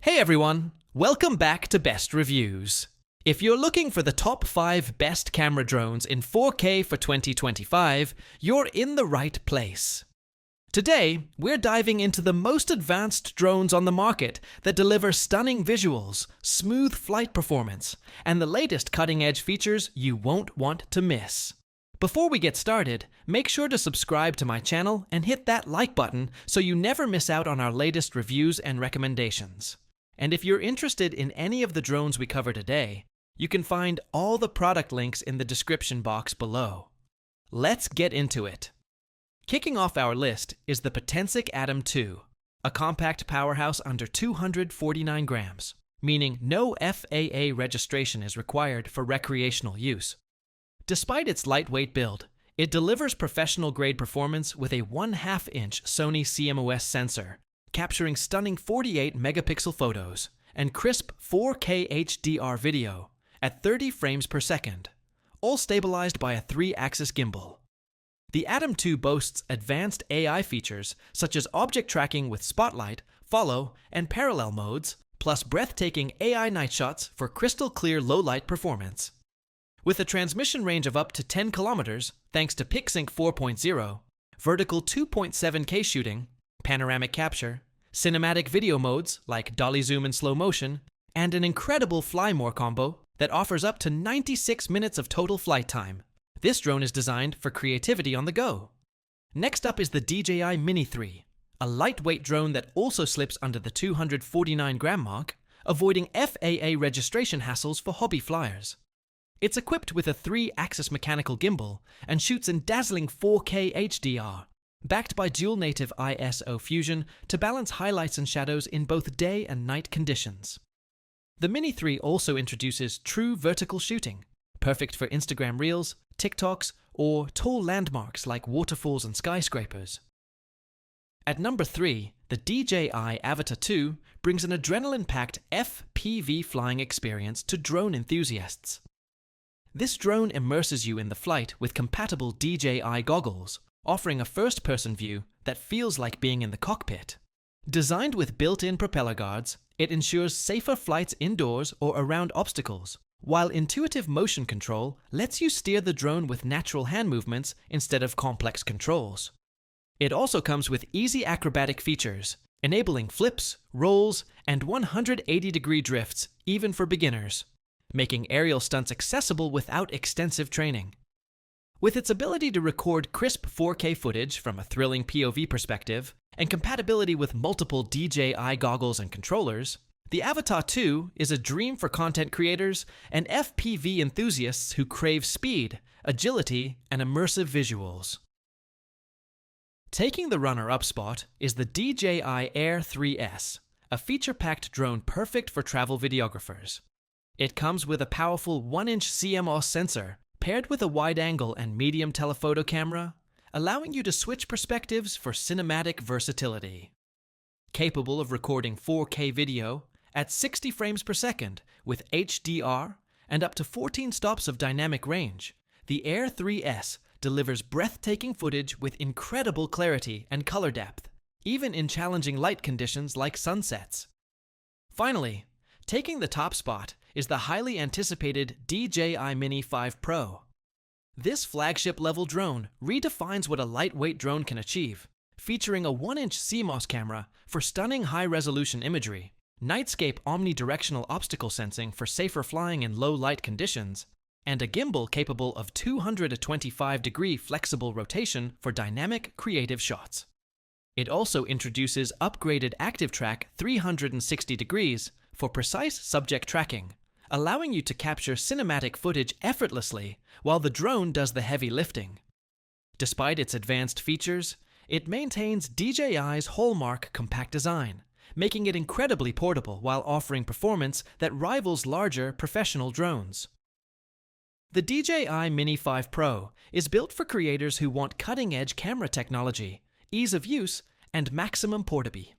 Hey everyone, welcome back to Best Reviews. If you're looking for the top 5 best camera drones in 4K for 2025, you're in the right place. Today, we're diving into the most advanced drones on the market that deliver stunning visuals, smooth flight performance, and the latest cutting-edge features you won't want to miss. Before we get started, make sure to subscribe to my channel and hit that like button so you never miss out on our latest reviews and recommendations. And if you're interested in any of the drones we cover today, you can find all the product links in the description box below. Let's get into it. Kicking off our list is the Potensic Atom 2, a compact powerhouse under 249 grams, meaning no FAA registration is required for recreational use. Despite its lightweight build, it delivers professional-grade performance with a 1/2-inch Sony CMOS sensor, capturing stunning 48-megapixel photos and crisp 4K HDR video at 30 frames per second, all stabilized by a 3-axis gimbal. The Atom 2 boasts advanced AI features such as object tracking with spotlight, follow, and parallel modes, plus breathtaking AI night shots for crystal-clear low-light performance. With a transmission range of up to 10 kilometers, thanks to PixSync 4.0, vertical 2.7K shooting, panoramic capture, cinematic video modes like dolly zoom and slow motion, and an incredible fly-more combo that offers up to 96 minutes of total flight time. This drone is designed for creativity on the go. Next up is the DJI Mini 3, a lightweight drone that also slips under the 249-gram mark, avoiding FAA registration hassles for hobby flyers. It's equipped with a 3-axis mechanical gimbal and shoots in dazzling 4K HDR, backed by dual-native ISO fusion to balance highlights and shadows in both day and night conditions. The Mini 3 also introduces true vertical shooting, perfect for Instagram Reels, TikToks, or tall landmarks like waterfalls and skyscrapers. At number 3, the DJI Avata 2 brings an adrenaline-packed FPV flying experience to drone enthusiasts. This drone immerses you in the flight with compatible DJI goggles, offering a first-person view that feels like being in the cockpit. Designed with built-in propeller guards, it ensures safer flights indoors or around obstacles, while intuitive motion control lets you steer the drone with natural hand movements instead of complex controls. It also comes with easy acrobatic features, enabling flips, rolls, and 180-degree drifts even for beginners, making aerial stunts accessible without extensive training. With its ability to record crisp 4K footage from a thrilling POV perspective and compatibility with multiple DJI goggles and controllers, the Avata 2 is a dream for content creators and FPV enthusiasts who crave speed, agility, and immersive visuals. Taking the runner-up spot is the DJI Air 3S, a feature-packed drone perfect for travel videographers. It comes with a powerful 1-inch CMOS sensor paired with a wide-angle and medium telephoto camera, allowing you to switch perspectives for cinematic versatility. Capable of recording 4K video at 60 frames per second with HDR and up to 14 stops of dynamic range, the Air 3S delivers breathtaking footage with incredible clarity and color depth, even in challenging light conditions like sunsets. Finally, taking the top spot is the highly anticipated DJI Mini 5 Pro. This flagship-level drone redefines what a lightweight drone can achieve, featuring a 1-inch CMOS camera for stunning high-resolution imagery, nightscape omnidirectional obstacle sensing for safer flying in low-light conditions, and a gimbal capable of 225-degree flexible rotation for dynamic, creative shots. It also introduces upgraded ActiveTrack 360 degrees for precise subject tracking, allowing you to capture cinematic footage effortlessly while the drone does the heavy lifting. Despite its advanced features, it maintains DJI's hallmark compact design, making it incredibly portable while offering performance that rivals larger professional drones. The DJI Mini 5 Pro is built for creators who want cutting-edge camera technology, ease of use, and maximum portability.